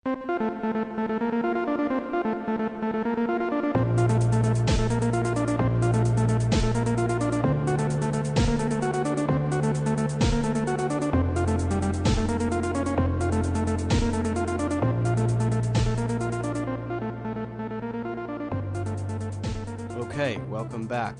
Okay, welcome back.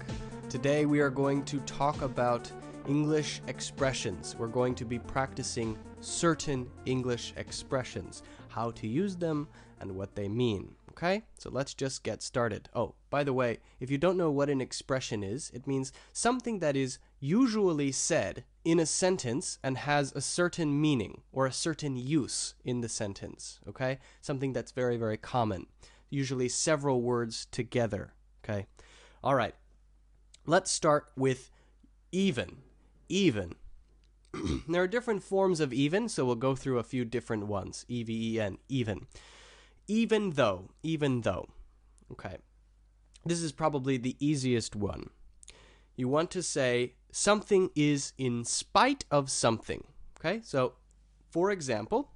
Today we are going to talk about English expressions. We're going to be practicing certain English expressions, how to use them and what they mean. Okay, so let's just get started. Oh, by the way, if you don't know what an expression is, it means something that is usually said in a sentence and has a certain meaning or a certain use in the sentence. Okay, something that's very, very common, usually several words together. Okay. All right. Let's start with even. Even. There are different forms of even, so we'll go through a few different ones. E-V-E-N, even. Even though. Even though. Okay. This is probably the easiest one. You want to say something is in spite of something. Okay? So, for example,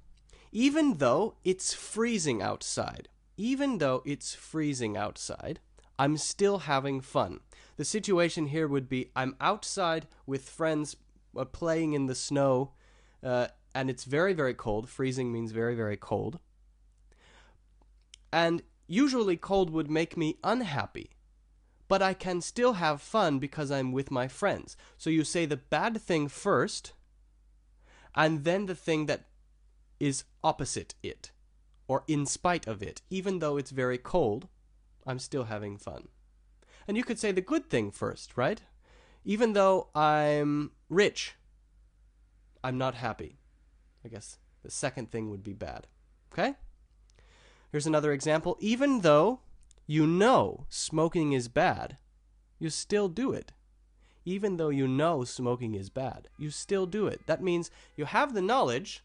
even though it's freezing outside. Even though it's freezing outside, I'm still having fun. The situation here would be I'm outside with friends playing in the snow, and it's very, very cold. Freezing means very, very cold. And usually cold would make me unhappy. But I can still have fun because I'm with my friends. So you say the bad thing first, and then the thing that is opposite it, or in spite of it. Even though it's very cold, I'm still having fun. And you could say the good thing first, right? Even though I'm rich, I'm not happy. I guess the second thing would be bad. Okay? Here's another example. Even though you know smoking is bad, you still do it. Even though you know smoking is bad, you still do it. That means you have the knowledge.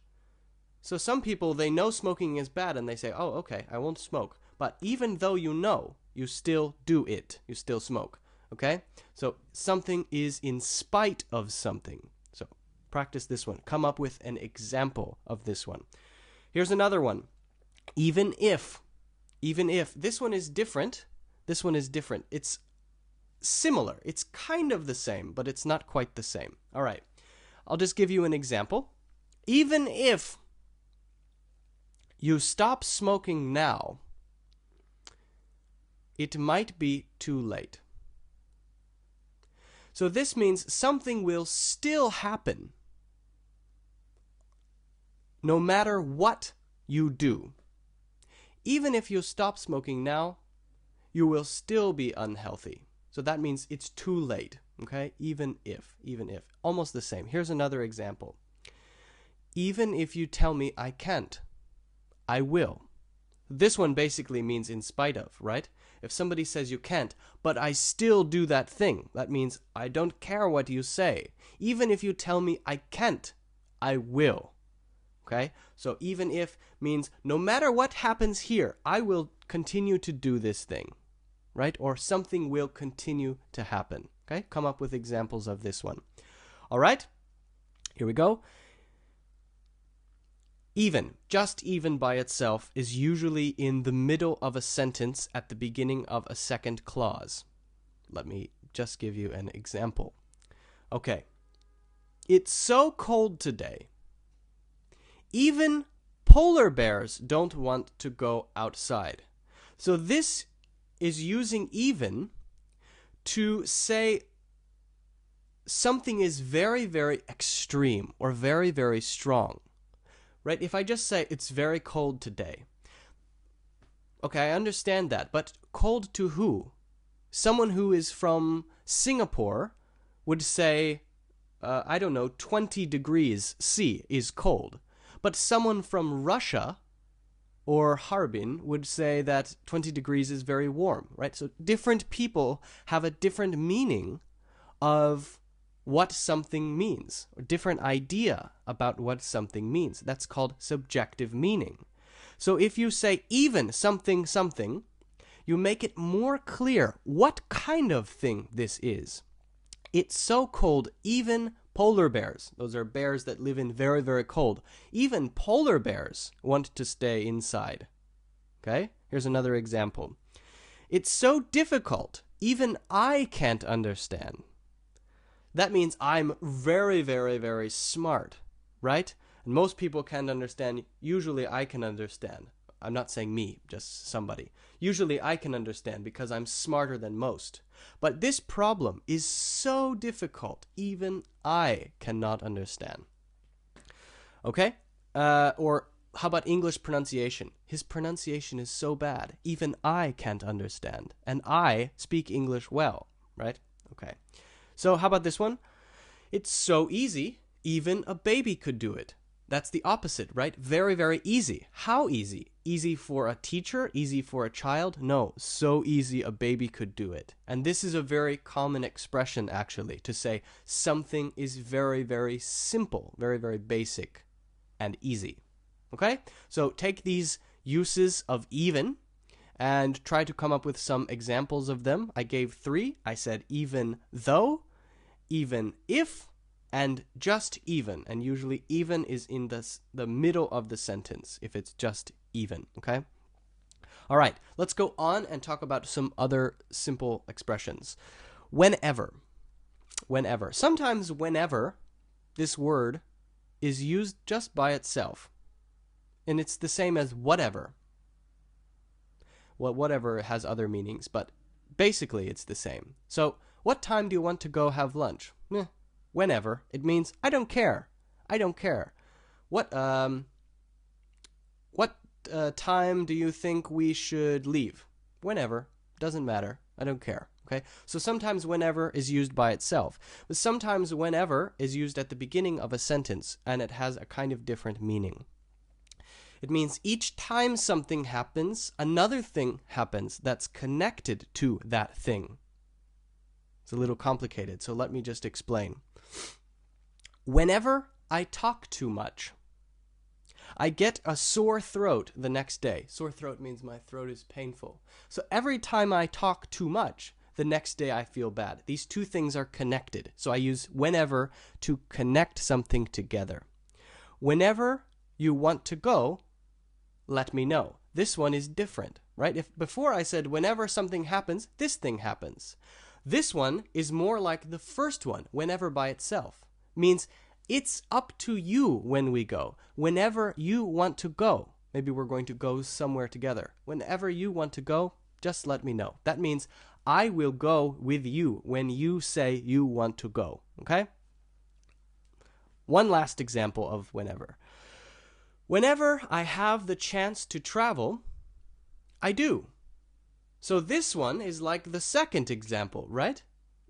So some people, they know smoking is bad and they say, oh, okay, I won't smoke. But even though you know, you still do it. You still smoke. Okay? So something is in spite of something. So practice this one. Come up with an example of this one. Here's another one. Even if. Even if. This one is different. This one is different. It's similar. It's kind of the same, but it's not quite the same. All right. I'll just give you an example. Even if you stop smoking now, it might be too late. So this means something will still happen no matter what you do. Even if you stop smoking now, you will still be unhealthy. So that means it's too late. Okay? Even if. Almost the same. Here's another example. Even if you tell me I can't, I will. This one basically means in spite of, right? If somebody says you can't, but I still do that thing, that means I don't care what you say. Even if you tell me I can't, I will. Okay? So even if means no matter what happens here, I will continue to do this thing. Right? Or something will continue to happen. Okay? Come up with examples of this one. All right? Here we go. Even, just even by itself, is usually in the middle of a sentence at the beginning of a second clause. Let me just give you an example. Okay. It's so cold today. Even polar bears don't want to go outside. So this is using even to say something is very, very extreme or very, very strong. Right? If I just say it's very cold today. Okay, I understand that. But cold to who? Someone who is from Singapore would say, I don't know, 20 degrees C is cold. But someone from Russia or Harbin would say that 20 degrees is very warm, right? So different people have a different meaning of what something means, or different idea about what something means. That's called subjective meaning. So if you say even something something, you make it more clear what kind of thing this is. It's so cold, even Polar bears. Those are bears that live in very, very cold. Even polar bears want to stay inside. Okay? Here's another example. It's so difficult, even I can't understand. That means I'm very, very, very smart, right? And most people can't understand. Usually I can understand. I'm not saying me, just somebody. Usually I can understand because I'm smarter than most. But this problem is so difficult, even I cannot understand. Okay? Or how about English pronunciation? His pronunciation is so bad, even I can't understand. And I speak English well, right? Okay. So how about this one? It's so easy, even a baby could do it. That's the opposite, right? Very, very easy. How easy? Easy for a teacher? Easy for a child? No, so easy a baby could do it. And this is a very common expression, actually, to say something is very, very simple, very, very basic and easy. Okay? So take these uses of even and try to come up with some examples of them. I gave 3. I said even though, even if, and just even. And usually even is in the middle of the sentence if it's just even, okay? All right, let's go on and talk about some other simple expressions. Whenever. Whenever. Sometimes whenever, this word is used just by itself. And it's the same as whatever. Well, whatever has other meanings, but basically it's the same. So, what time do you want to go have lunch? Whenever. It means I don't care. I don't care. What time do you think we should leave? Whenever. Doesn't matter. I don't care. Okay? So sometimes whenever is used by itself. But sometimes whenever is used at the beginning of a sentence and it has a kind of different meaning. It means each time something happens, another thing happens that's connected to that thing. It's a little complicated, so let me just explain. Whenever I talk too much, I get a sore throat the next day. Sore throat means my throat is painful. So every time I talk too much, the next day I feel bad. These two things are connected. So I use whenever to connect something together. Whenever you want to go, let me know. This one is different, right? If before I said whenever something happens, this thing happens. This one is more like the first one, whenever by itself. Means it's up to you when we go. Whenever you want to go. Maybe we're going to go somewhere together. Whenever you want to go, just let me know. That means I will go with you when you say you want to go. Okay? One last example of whenever. Whenever I have the chance to travel, I do. So this one is like the second example, right?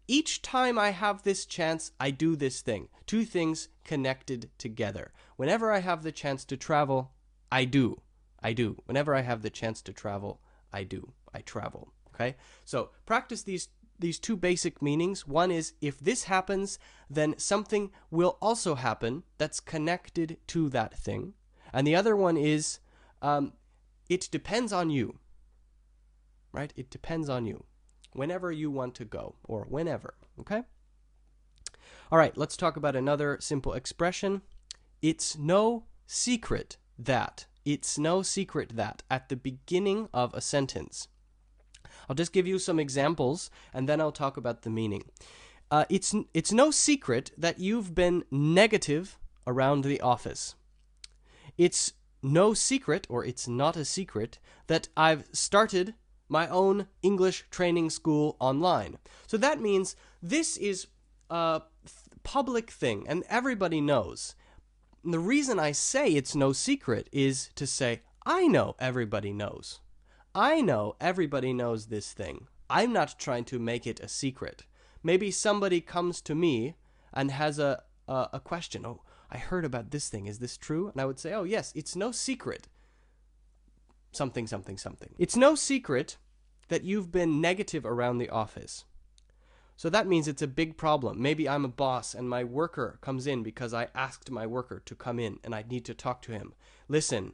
Each time I have this chance, I do this thing. Two things connected together. Whenever I have the chance to travel, I do. I do. Whenever I have the chance to travel, I do. I travel. Okay? So practice these two basic meanings. One is if this happens, then something will also happen that's connected to that thing. And the other one is it depends on you. Right? It depends on you. Whenever you want to go, or whenever, okay? All right, let's talk about another simple expression. It's no secret that. It's no secret that at the beginning of a sentence. I'll just give you some examples, and then I'll talk about the meaning. It's no secret that you've been negative around the office. It's no secret, or it's not a secret, that I've started my own English training school online. So that means this is a public thing and everybody knows. And the reason I say it's no secret is to say, I know everybody knows. I know everybody knows this thing. I'm not trying to make it a secret. Maybe somebody comes to me and has a question. Oh, I heard about this thing. Is this true? And I would say, oh, yes, it's no secret. Something, something, something. It's no secret that you've been negative around the office. So that means it's a big problem. Maybe I'm a boss and my worker comes in because I asked my worker to come in and I need to talk to him. Listen,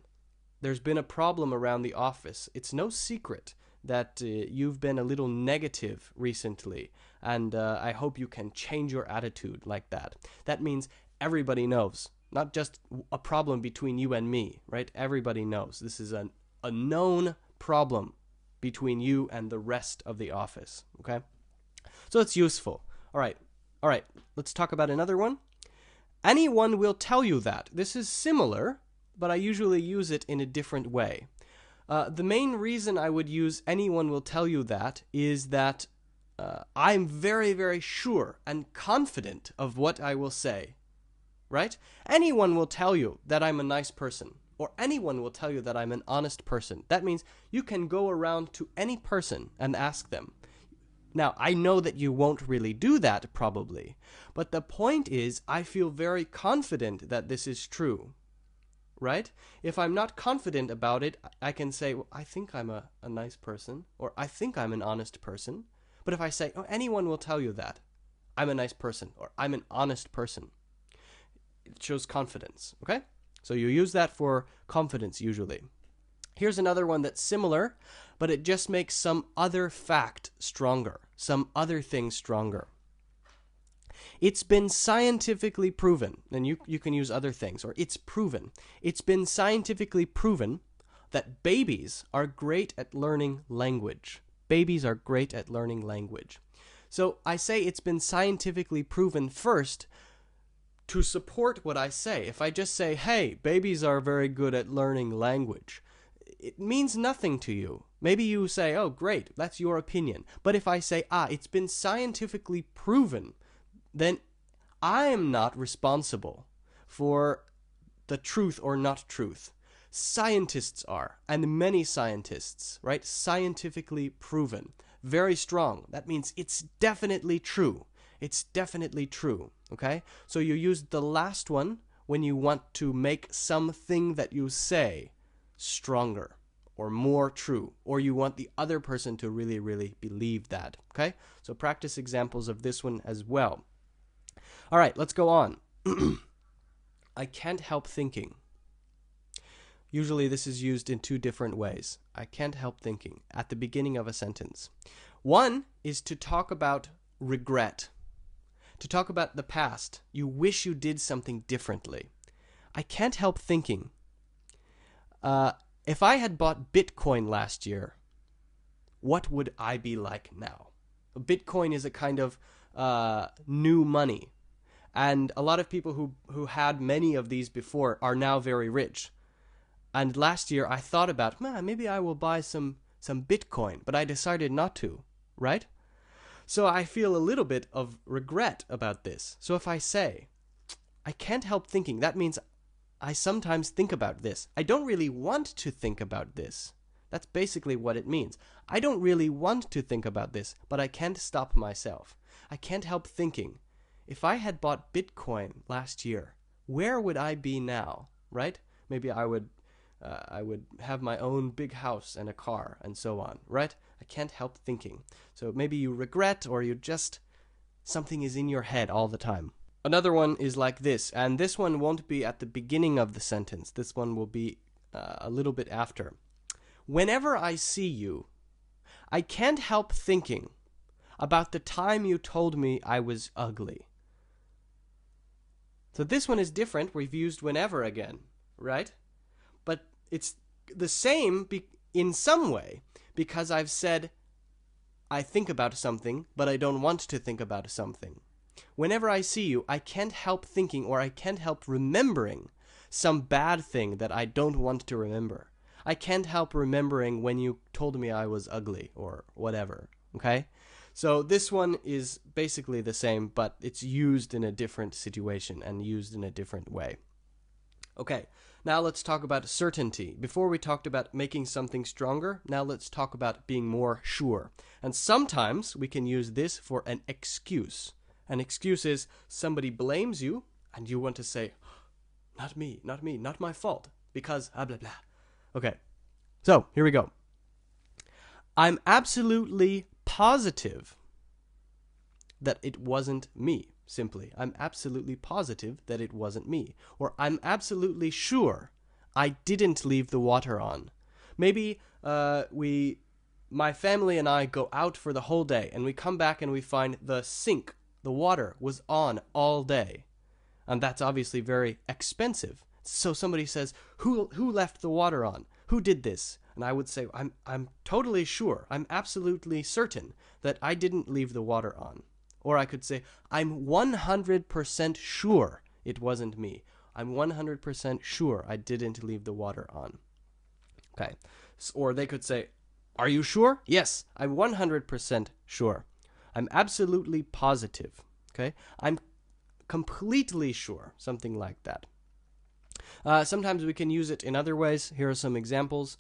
there's been a problem around the office. It's no secret that you've been a little negative recently, and I hope you can change your attitude like that. That means everybody knows, not just a problem between you and me, right? Everybody knows. This is a known problem between you and the rest of the office, okay? So it's useful. All right, let's talk about another one. Anyone will tell you that. This is similar, but I usually use it in a different way. The main reason I would use anyone will tell you that is that I'm very, very sure and confident of what I will say, right? Anyone will tell you that I'm a nice person, or anyone will tell you that I'm an honest person. That means you can go around to any person and ask them. Now, I know that you won't really do that, probably, but the point is I feel very confident that this is true, right? If I'm not confident about it, I can say, well, I think I'm a nice person, or I think I'm an honest person. But if I say, oh, anyone will tell you that, I'm a nice person, or I'm an honest person, it shows confidence, okay? So you use that for confidence usually. Here's another one that's similar, but it just makes some other fact stronger, some other thing stronger. It's been scientifically proven, and you can use other things, or it's proven. It's been scientifically proven that babies are great at learning language. Babies are great at learning language. So I say it's been scientifically proven first to support what I say. If I just say, hey, babies are very good at learning language, it means nothing to you. Maybe you say, oh, great, that's your opinion. But if I say, it's been scientifically proven, then I'm not responsible for the truth or not truth. Scientists are, and many scientists, right? Scientifically proven. Very strong. That means it's definitely true. It's definitely true, okay? So you use the last one when you want to make something that you say stronger or more true, or you want the other person to really, really believe that, okay? So practice examples of this one as well. All right, let's go on. I can't help thinking. Usually this is used in two different ways. I can't help thinking at the beginning of a sentence. One is to talk about regret, to talk about the past. You wish you did something differently. I can't help thinking, if I had bought Bitcoin last year, what would I be like now? Bitcoin is a kind of new money. And a lot of people who had many of these before are now very rich. And last year I thought about, maybe I will buy some Bitcoin, but I decided not to, right? So I feel a little bit of regret about this. So if I say, I can't help thinking, that means I sometimes think about this. I don't really want to think about this. That's basically what it means. I don't really want to think about this, but I can't stop myself. I can't help thinking. If I had bought Bitcoin last year, where would I be now, right? Maybe I would have my own big house and a car and so on, right? I can't help thinking. So maybe you regret, or you just, something is in your head all the time. Another one is like this, and this one won't be at the beginning of the sentence. This one will be a little bit after. Whenever I see you, I can't help thinking about the time you told me I was ugly. So this one is different. We've used whenever again, right? But it's the same in some way, because I've said I think about something, but I don't want to think about something. Whenever I see you, I can't help thinking, or I can't help remembering some bad thing that I don't want to remember. I can't help remembering when you told me I was ugly, or whatever, okay? So this one is basically the same, but it's used in a different situation and used in a different way. Okay, now let's talk about certainty. Before we talked about making something stronger, now let's talk about being more sure. And sometimes we can use this for an excuse. An excuse is somebody blames you, and you want to say, not me, not my fault, because blah, blah, blah. Okay, so here we go. I'm absolutely positive that it wasn't me, simply. I'm absolutely positive that it wasn't me. Or I'm absolutely sure I didn't leave the water on. Maybe we my family and I go out for the whole day, and we come back and we find the sink, the water, was on all day. And that's obviously very expensive. So somebody says, who left the water on? Who did this? And I would say, I'm totally sure, I'm absolutely certain that I didn't leave the water on. Or I could say, I'm 100% sure it wasn't me. I'm 100% sure I didn't leave the water on. Okay. Or they could say, are you sure? Yes, I'm 100% sure. I'm absolutely positive. Okay. I'm completely sure. Something like that. Sometimes we can use it in other ways. Here are some examples.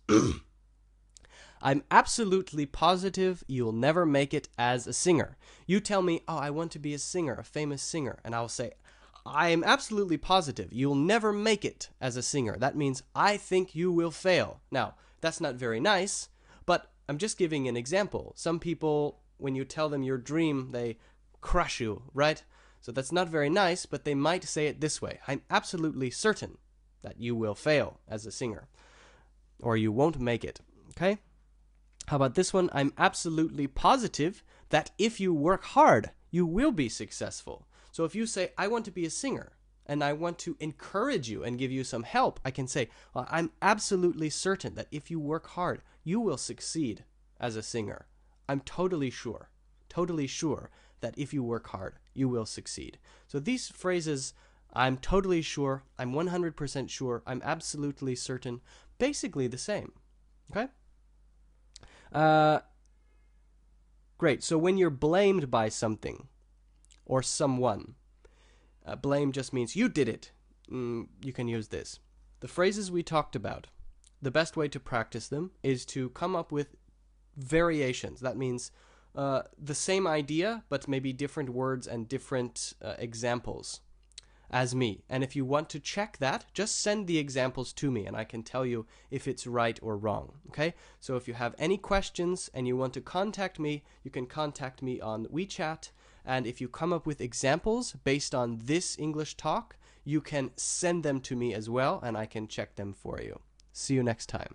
I'm absolutely positive you'll never make it as a singer. You tell me, oh, I want to be a singer, a famous singer. And I'll say, I am absolutely positive you'll never make it as a singer. That means I think you will fail. Now, that's not very nice, but I'm just giving an example. Some people, when you tell them your dream, they crush you, right? So that's not very nice, but they might say it this way. I'm absolutely certain that you will fail as a singer, or you won't make it, okay? How about this one? I'm absolutely positive that if you work hard, you will be successful. So if you say, I want to be a singer, and I want to encourage you and give you some help, I can say, well, I'm absolutely certain that if you work hard, you will succeed as a singer. I'm totally sure that if you work hard, you will succeed. So these phrases, I'm totally sure, I'm 100% sure, I'm absolutely certain, basically the same, okay? Great. So when you're blamed by something or someone, blame just means you did it. You can use this. The phrases we talked about, the best way to practice them is to come up with variations. That means the same idea, but maybe different words and different examples as me. And if you want to check that, just send the examples to me and I can tell you if it's right or wrong. Okay? So if you have any questions and you want to contact me, you can contact me on WeChat. And if you come up with examples based on this English talk, you can send them to me as well and I can check them for you. See you next time.